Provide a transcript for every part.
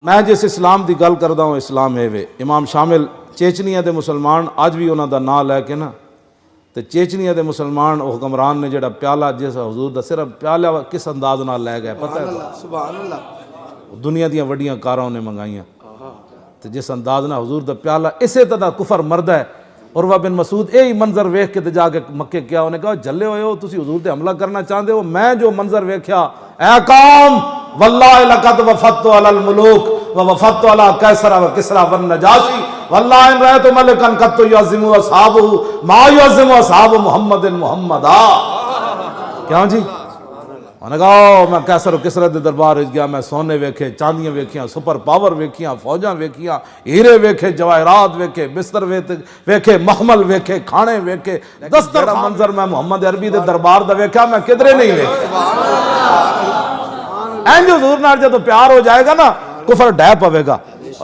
میں جس اسلام دی گل کردا ہوں اسلام ہے وے امام شامل چیچنیا دے مسلمان اج بھی انہاں دا نام لے کے نا تے چیچنیا دے مسلمان او حکمران نے جڑا پیالہ جس حضور دا صرف پیالہ کس انداز نال لے گئے پتہ ہے سبحان اللہ دنیا دیاں وڈیاں کاراں نے منگائیاں تے جس انداز نال حضور دا پیالہ اسے طرح کفر مردا ہے عروہ بن مسعود یہی منظر ویکھ کے تے جا کے مکے کیا انہیں کہا جلے ہوئے ہو تسی حضور تے حملہ کرنا چاہندے ہو میں جو منظر ویکھیا اے قوم واللہ لقد وفدت علی الملوک ووفدت علی کیسر و کسرا والنجاشی واللہ ان رأیت ملکا قد یعظم اصحابہ ما یعظم اصحاب محمد محمدا کیوں جی انہوں نے کہا میں کیسر و کسرا دے دربار وچ گیا میں سونے ویکھے چاندیاں ویکھیاں سپر پاور ویکھیاں فوجاں ویکھیاں ہیرے ویکھے جواہرات ویکھے بستر ویکھے مخمل ویکھے کھانے ویکھے دستر منظر میں محمد عربی دے دربار دا ویکھا میں کدرے نہیں ویکھا اینج حضور نال جدوں پیار ہو جائے گا نا کفر ڈہ پوے گا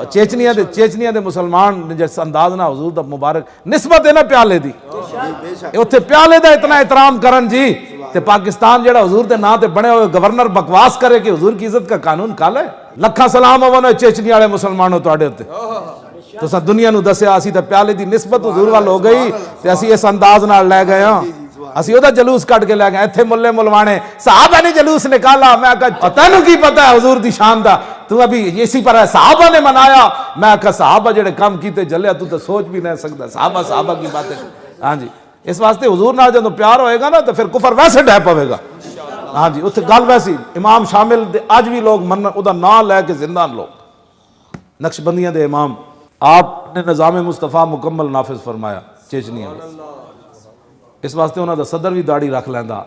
چیچنیا دے مسلمان جس انداز نہ حضور دا مبارک نسبت ہے نا پیالے دی اوتھے پیالے دا اتنا احترام کرن جی تے پاکستان جڑا حضور دے نام تے بنے ہوئے گورنر بکواس کرے کہ حضور کی عزت کا قانون کالا ہے لکھاں سلام ہونے چیچنی والے مسلمانوں تواڈے تے تساں دنیا نو دسیا اسی تے پیالے دی نسبت حضور وال ہو گئی تے اسی اس انداز نال لے گئے ہاں اسی او دا جلوس کٹ کے لے گئے ایتھے ملے ملوانے صحابہ نے جلوس نکالا میں کہا تینوں کی پتہ ہے حضور دی شان دا تو ابھی اسی پر ہے صحابہ نے منایا میں کہا صحابہ جڑے کام کیتے جلیا تو سوچ بھی نہیں سکتا صحابہ کی باتیں ہاں جی اس واسطے حضور نال جدوں پیار ہوئے گا نا تو پھر کفر ویسے ڈہ پوے گا ہاں جی اتنے گل ویسی امام شامل دے اج بھی لوگ من او دا نام لے کے زندہ لوگ نقش بندیاں دے امام آپ نے نظام مصطفیٰ مکمل نافذ فرمایا چیچنیا میں اس واسطے انہوں دا صدر بھی داڑھی رکھ لیندا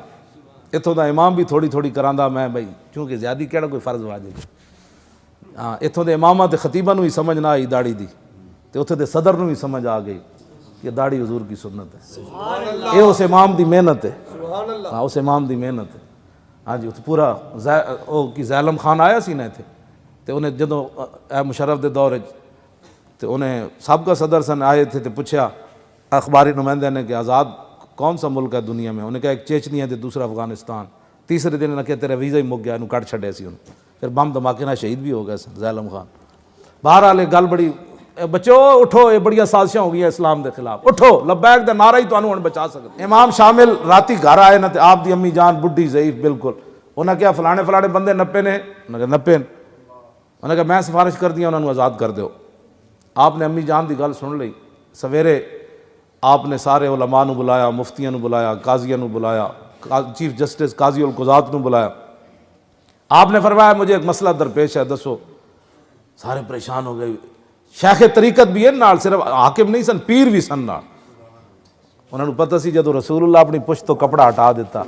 اتوں دا امام بھی تھوڑی تھوڑی کراندا میں بھائی کیونکہ زیادہ کیڑا کوئی فرض واجب ہاں اتوں دے اماماں تے خطیباں نو ہی سمجھ نہ آئی داڑھی دی تے اتھے دے صدر نو ہی سمجھ آ گئی کہ داڑھی حضور کی سنت ہے یہ اس امام دی محنت ہے ہاں اس امام دی محنت ہے ہاں جی اتنے پورا او کی زیلم خان آیا سی نا اتنے تے انہیں جدوں اے مشرف دے دور تے انہیں سابقہ صدر سن آئے تھے تے پوچھا اخباری نمائندے نے کہ آزاد کون سا ملک ہے دنیا میں انہیں کہا ایک چیچنیا تے دوسرا افغانستان تیسرے دن انہیں کہا تیرا ویزا ہی مک گیا انہوں کٹ چھڑے سی انہوں پھر بم دھماکے نہ شہید بھی ہو گئے سن زیلم خان بہرحال ایک گل بڑی بچو اٹھو یہ بڑی سازشاں ہو گئی اسلام دے خلاف اٹھو لبیک دے نعرہ ہی تو انہوں بچا سکتے امام شامل راتی گھر آئے نا تے آپ دی امی جان بڈھی ضعیف بالکل انہیں کیا فلانے بندے نپے نے انہیں کہا نپے انہیں کہا میں سفارش کر دیا انہوں آزاد کر دیو آپ نے امی جان دی گل سن لئی سویرے آپ نے سارے علماء نو بلایا مفتیاں نو بلایا قاضیاں نو بلایا چیف جسٹس قاضی القضات نو بلایا آپ نے فرمایا مجھے ایک مسئلہ درپیش ہے دسو سارے پریشان ہو گئے شیخ طریقت بھی ہے نال صرف حاکم نہیں سن پیر بھی سن نال انہوں نے پتہ سی جدو رسول اللہ اپنی پشت تو کپڑا ہٹا دیتا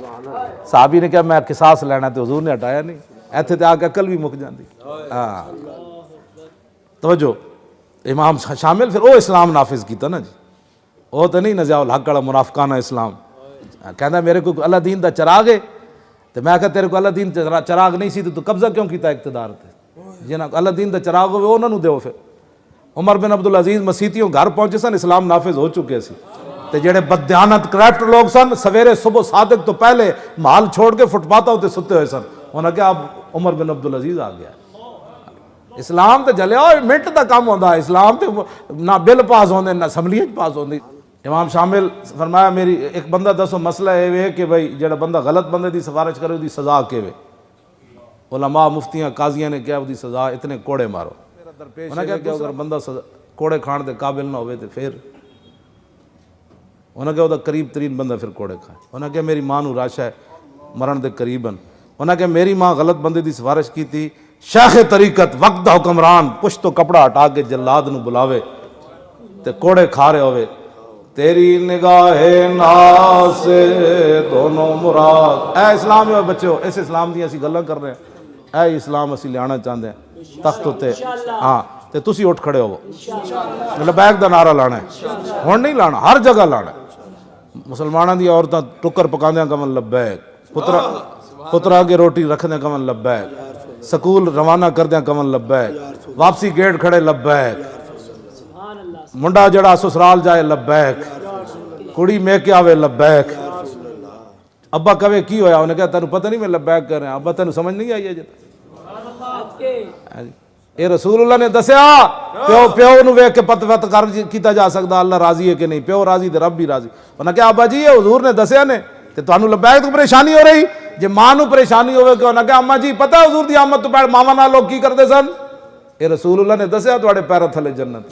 صحابی نے کہا میں قصاص لینا تے حضور نے ہٹایا نہیں ایتھے تے آ کے عقل بھی مک جاندی ہاں توجہ امام شامل پھر او اسلام نافذ کیتا نا جی وہ تو نہیں نزیع الحق والا منافقانہ اسلام کہنا میرے کو اللہ دین دا چراغ ہے تو میں کہا تیرے کو اللہ دین چراغ نہیں سی تو قبضہ کیوں کیتا اقتدار تے جنہاں اللہ دین دا چراغ ہوئے انہوں نے دیو پھر عمر بن عبدالعزیز مسیتیوں گھر پہنچے سن اسلام نافذ ہو چکے سی تے جڑے بددیانت کرپٹ لوگ سن سویرے صبح صادق تو پہلے محل چھوڑ کے فٹ پاتھا ہوتے ستے ہوئے سن انہوں نے کہا اب عمر بن عبدالعزیز آ گیا اسلام تے جلیا منٹ دا کام ہوندا اسلام تے نہ بل پاس ہوندے نہ اسمبلی پاس ہوندی امام شامل فرمایا میری ایک بندہ دسو مسئلہ ہے کہ بھائی جڑا بندہ غلط بندے دی سفارش کرے دی سزا کے وے علماء مفتیاں قاضیاں نے کیا دی سزا اتنے کوڑے مارو انہوں نے کہا کہ اگر بندہ کوڑے کھان دے قابل نہ ہوئے تو پھر انہوں نے کہا وہ قریب ترین بندہ پھر کوڑے کھائے انہوں نے کہا میری ماں نو راشا ہے مرن دے قریباً انہوں نے کہا میری ماں غلط بندے دی سفارش کی تھی شیخ طریقت وقت دا حکمران پشت تو کپڑا ہٹا کے جلاد نو بلاوے تے کوڑے کھا رہے ہوئے تیری نگاہ ناز سے دونوں مراد اے اسلام ہے بچو اس اسلام دی اسی گلاں کر رہے ہیں اے اسلام اسی لیانا چاہتے ہیں تخت تے ہاں تے تسی اٹھ کھڑے ہو لبیک دا نعرہ لانا ہے ہن نہیں لانا ہر جگہ لانا ہے مسلماناں دی عورتاں ٹکر پکاندیاں کمن لبیک پترا کے روٹی رکھدیاں کمن لبیک سکول روانہ کردیاں کمن لبیک واپسی گیٹ کھڑے لبیک منڈا جڑا سسرال جائے لبیک کڑی میں کے آوے لبیک ابا کہے کی ہویا انہیں کہا تینوں پتہ نہیں میں لبیک کر رہے ہیں ابا تینوں سمجھ نہیں آئی ہے ਇਹ ਰਸੂਲullah ਨੇ ਦੱਸਿਆ ਪਿਓ ਨੂੰ ਵੇਖ ਕੇ ਪਤ ਕਰ ਕੀਤਾ ਜਾ ਸਕਦਾ ਅੱਲਾ ਰਾਜ਼ੀ ਹੈ ਕਿ ਨਹੀਂ, ਪਿਓ ਰਾਜ਼ੀ ਤੇ ਰੱਬ ਵੀ ਰਾਜ਼ੀ। ਉਹਨਾਂ ਕਿਹਾ ਅੱਬਾ ਜੀ ਇਹ ਹਜ਼ੂਰ ਨੇ ਦੱਸਿਆ ਨੇ ਤੇ ਤੁਹਾਨੂੰ ਲਬੈਕ ਤੋਂ ਪਰੇਸ਼ਾਨੀ ਹੋ ਰਹੀ, ਜੇ ਮਾਂ ਨੂੰ ਪਰੇਸ਼ਾਨੀ ਹੋਵੇ ਕਿ ਉਹਨਾਂ ਕਿਹਾ ਅੰਮਾ ਜੀ ਪਤਾ ਹਜ਼ੂਰ ਦੀ ਆਮਦ ਤੋਂ ਪਹਿਲਾਂ ਮਾਵਾਂ ਨਾਲ ਲੋਕ ਕੀ ਕਰਦੇ ਸਨ? ਇਹ ਰਸੂਲullah ਨੇ ਦੱਸਿਆ ਤੁਹਾਡੇ ਪੈਰਾਂ ਥੱਲੇ ਜੰਨਤ।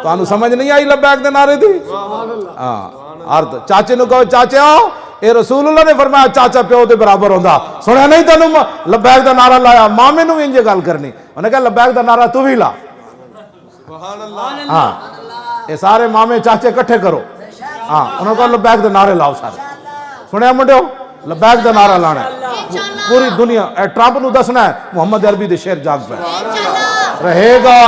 ਤੁਹਾਨੂੰ ਸਮਝ ਨਹੀਂ ਆਈ ਲਬੈਕ ਦੇ ਨਾਰੇ ਦੀ? ਹਾਂ ਅਰਥ ਚਾਚੇ ਨੂੰ ਕਹੋ ਚਾਚਾ, ਇਹ ਰਸੂਲullah ਨੇ ਫਰਮਾਇਆ ਚਾਚਾ ਪਿਓ ਦੇ ਬਰਾਬਰ ਹੁੰਦਾ। ਸੁਣਿਆ ਨਹੀਂ ਤੈਨੂੰ ਲਬੈਕ ਦਾ ਨਾਰਾ ਲਾਇਆ? ਮਾਮੇ ਨੂੰ ਵੀ ਇੰਜ ਗੱਲ ਕਰਨੀ। ਉਹਨੇ ਕਿਹਾ ਲਬੈਕ ਦਾ ਨਾਰਾ ਤੂੰ ਵੀ ਲਾ। ਹਾਂ ਇਹ ਸਾਰੇ ਮਾਮੇ ਚਾਚੇ ਇਕੱਠੇ ਕਰੋ। ਹਾਂ ਉਹਨਾਂ ਕੋਲ ਲਬੈਕ ਦੇ ਨਾਰੇ ਲਾਓ ਸਾਰੇ। ਸੁਣਿਆ ਮੁੰਡਿਓ, ਲਬੈਕ ਦਾ ਨਾਰਾ ਲਾਣਾ ਪੂਰੀ ਦੁਨੀਆ। ਟਰੰਪ ਨੂੰ ਦੱਸਣਾ ਹੈ ਮੁਹੰਮਦ ਅਰਬੀ ਦੇ ਸ਼ੇਰ ਜਾਗ ਪੈ ਰਹੇਗਾ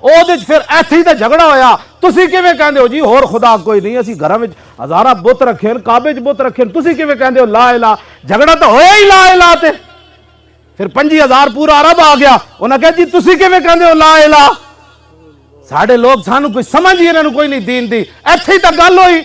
ਉਹਦੇ ਚ ਫਿਰ ਇੱਥੇ ਹੀ ਤਾਂ ਝਗੜਾ ਹੋਇਆ। ਤੁਸੀਂ ਕਿਵੇਂ ਕਹਿੰਦੇ ਹੋ ਜੀ ਹੋਰ ਖੁਦਾ ਕੋਈ ਨਹੀਂ, ਅਸੀਂ ਘਰਾਂ ਵਿੱਚ ਹਜ਼ਾਰਾਂ ਬੁੱਤ ਰੱਖੇ ਨੇ, ਕਾਬੇ 'ਚ ਬੁੱਤ ਰੱਖੇ ਨੇ, ਤੁਸੀਂ ਕਿਵੇਂ ਕਹਿੰਦੇ ਹੋ ਲਾ ਇਲਾ? ਝਗੜਾ ਤਾਂ ਹੋਇਆ ਹੀ ਲਾ ਇਲਾ ਤੇ। ਫਿਰ 25,000 ਪੂਰਾ ਅਰਬ ਆ ਗਿਆ। ਉਹਨਾਂ ਕਿਹਾ ਜੀ ਤੁਸੀਂ ਕਿਵੇਂ ਕਹਿੰਦੇ ਹੋ ਲਾ ਇਲਾ? ਸਾਡੇ ਲੋਕ ਸਾਨੂੰ ਕੋਈ ਸਮਝ ਹੀ ਇਹਨਾਂ ਨੂੰ ਕੋਈ ਨਹੀਂ ਦੀਨ ਦੀ। ਇੱਥੇ ਹੀ ਤਾਂ ਗੱਲ ਹੋਈ।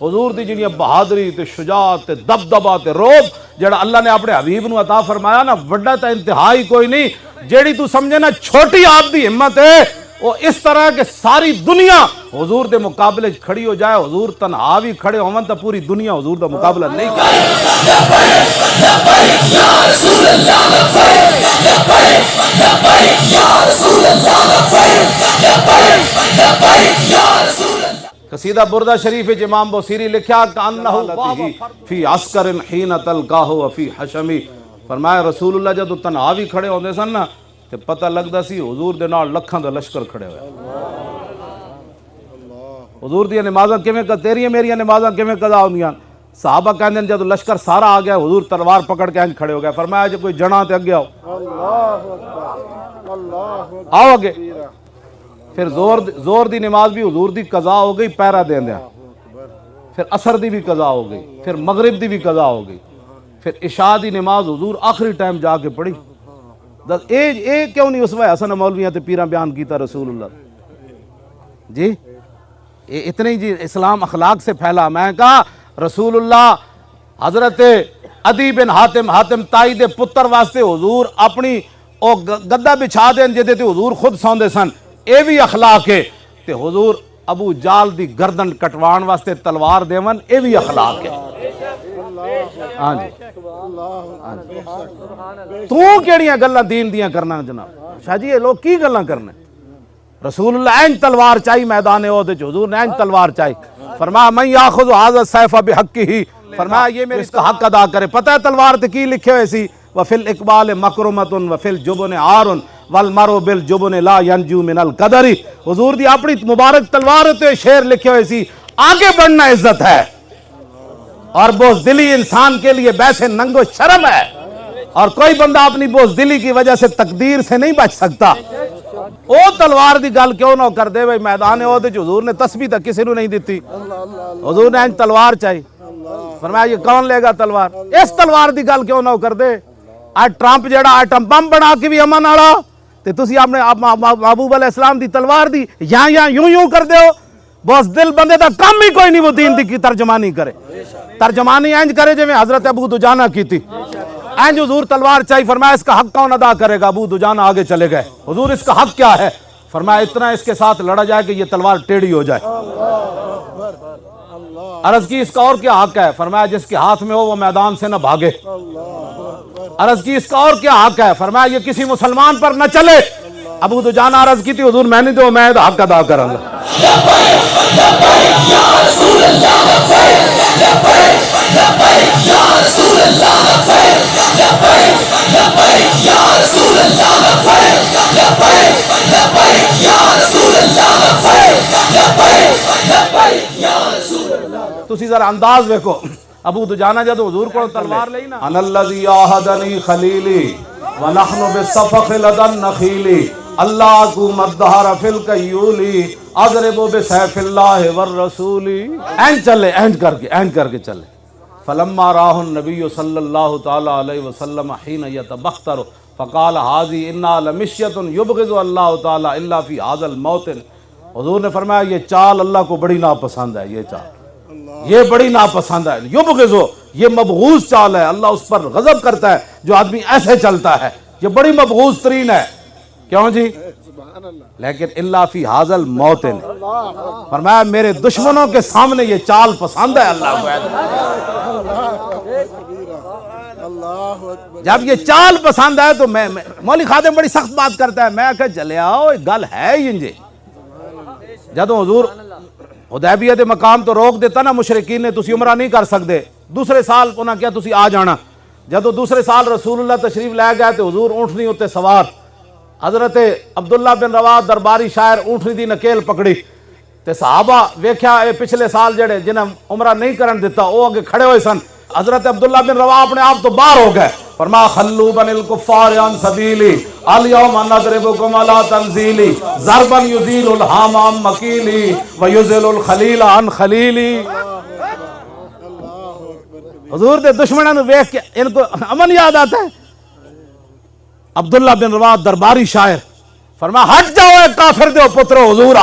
حضور دی جڑی بہادری تے شجاعت تے دبدبا تے روب جڑا اللہ نے اپنے حبیب نو عطا فرمایا نا، وڈا تے انتہائی کوئی نہیں. جیڑی تو سمجھے نا چھوٹی آپ دی ہمت ہے، وہ اس طرح کہ ساری دنیا حضور دے مقابلے کھڑی ہو جائے، حضور تنہا بھی کھڑے ہون تو پوری دنیا حضور دا مقابلہ نہیں کرے. قصیدہ بردہ شریف امام بوسیری لکھا کہ فی عسکر حین تلقاہ وفی حشمی، فرمایا رسول اللہ جدو تنہا بھی کھڑے ہوندے سن نا تے پتہ لگدا سی حضور دے نال لکھاں دا لشکر کھڑے ہوئے. حضور دی نمازاں کیویں تیریاں میریاں نمازاں کیویں قضا ہوندیاں؟ صحابہ کہندے جدو لشکر سارا آ گیا حضور تلوار پکڑ کے انج کھڑے ہو گئے، فرمایا جے کوئی جنا تے اگے آؤ، آؤ اگے. پھر زور دی نماز بھی حضور دی قضا ہو گئی پیرا دیندیاں، پھر عصر دی بھی قضا ہو گئی، پھر مغرب دی بھی قضا ہو گئی، پھر عشاء دی نماز حضور آخری ٹائم جا کے پڑھی. اے کیوں نہیں اس وقت حسن مولویاں تے پیراں بیان کیتا رسول اللہ جی؟ اتنے جی اسلام اخلاق سے پھیلا. میں کہا رسول اللہ حضرت عدی بن حاتم تائی دے پتر واسطے حضور اپنی او گدا بچھا دین جدے تے حضور خود سوندے سن، اے بھی اخلاق ہے. تے حضور ابو جال دی گردن کٹوان واسطے تلوار دیون، اے بھی اخلاق ہے. ہاں جی تو کیڑیاں گلاں دین دیاں کرنا جناب شاہ جی؟ یہ لوگ کی گلاں کرنے؟ رسول اللہ اینج تلوار چاہی میدان عہد وچ، حضور نے اینج تلوار چاہی. فرمایا من یاخذ ھذا السیف بحقہ، فرمایا یہ میرے اس کا حق ادا کرے. پتہ ہے تلوار تے کی لکھے ہوئے سی؟ وفی الاقبال مکرمۃ وفی الجبن عار والمرء بالجبن لا ینجو من القدر. حضور دی اپنی مبارک تلوار تے شعر لکھے ہوئے سی، آگے بڑھنا عزت ہے اور بزدلی انسان کے لیے بیسے ننگ و شرم ہے، اور کوئی بندہ اپنی بزدلی کی وجہ سے تقدیر سے نہیں بچ سکتا. او تلوار دی گل کیوں نہ کر دے بھئی؟ میدان عہد وچ حضور نے تسبیح تک کسی نو نہیں دیتی، حضور نے تلوار چاہی. فرمایا یہ کون لے گا تلوار؟ اس تلوار دی گل کیوں نہ کر دے؟ آج ٹرمپ جڑا ایٹم بم بنا کے بھی امن والا، تے تسی آپ نے محبوب علیہ السلام دی تلوار دی یہاں یوں کر دے ہو. بس دل بندے دا کام ہی کوئی نہیں وہ دین دی کی ترجمانی کرے. ترجمانی اینج کرے جو میں حضرت ابو دجانہ کی تھی، اینج حضور تلوار چاہی. فرمایا اس کا حق کون ادا کرے گا؟ ابو دجانہ آگے چلے گئے. حضور اس کا حق کیا ہے؟ فرمایا اتنا اس کے ساتھ لڑا جائے کہ یہ تلوار ٹیڑھی ہو جائے. عرض کی اس کا اور کیا حق ہے؟ فرمایا جس کے ہاتھ میں ہو وہ میدان سے نہ بھاگے. عرض کی اس کا اور کیا حق ہے؟ فرمایا یہ کسی مسلمان پر نہ چلے. ابو دجانہ عرض کی تھی حضور میں نہیں دو، میں حق ادا کروں گا. تسی ذرا انداز دیکھو. ابو دجانہ جدو حضور کو تلوار لئی نا، انا الذی عاہدنی خلیلی ونحن بالصفق لدى النخیل اللہ کو مدہر فی الکیولی اضرب بسیف اللہ والرسول. اینج چلے، اینج کر کے چلے. فلما راہ النبی صلی اللہ تعالی علیہ وسلم حین یتبختر فقال حاضی انا لمشیت یبغض اللہ تعالی الا فی هذا الموطن. حضور نے فرمایا یہ چال اللہ کو بڑی ناپسند ہے، یہ چال یہ بڑی ناپسند ہے. یبغضو، یہ مبغوض چال ہے، اللہ اس پر غضب کرتا ہے جو آدمی ایسے چلتا ہے، یہ بڑی مبغوض ترین ہے. کیوں جی؟ لیکن اللہ فی هذا الموطن، فرمایا میرے دشمنوں کے سامنے یہ چال پسند ہے اللہ کو. جب یہ چال پسند ہے تو میں مولی خادم بڑی سخت بات کرتا ہے. میں کہ چلے آؤ گل ہے انجے. جدو حضور حدیبیہ دے مقام تو روک دیتا نا مشرکین نے، تسی عمرہ نہیں کر سکتے. دوسرے سال انہاں کیا تسی آ جانا. جدو دوسرے سال رسول اللہ تشریف لے گئے تو حضور اونٹنی ہوتے سوار. حضرت عبداللہ بن رواح درباری شاعر اونٹنی دی نکیل پکڑی تے صحابہ ویکھیا اے پچھلے سال جڑے جنہاں عمرہ نہیں کرن دیتا او اگے کھڑے ہوئے سن. حضرت عبداللہ بن رواح اپنے آپ تو باہر ہو گئے. فرمایا خلو بن الکفار عن سبیلی الیوم نضربکم علی تنزیلی ضربا یزیل الہام عن مکیلی ویزل الخلیل عن خلیلی. حضور دے دشمنوں نے ویکھ کے ان کو امن یاد آتا ہے. عبداللہ بن رواح درباری شاعر فرمایا ہٹ جاؤ اے کافر دے پترو، حضور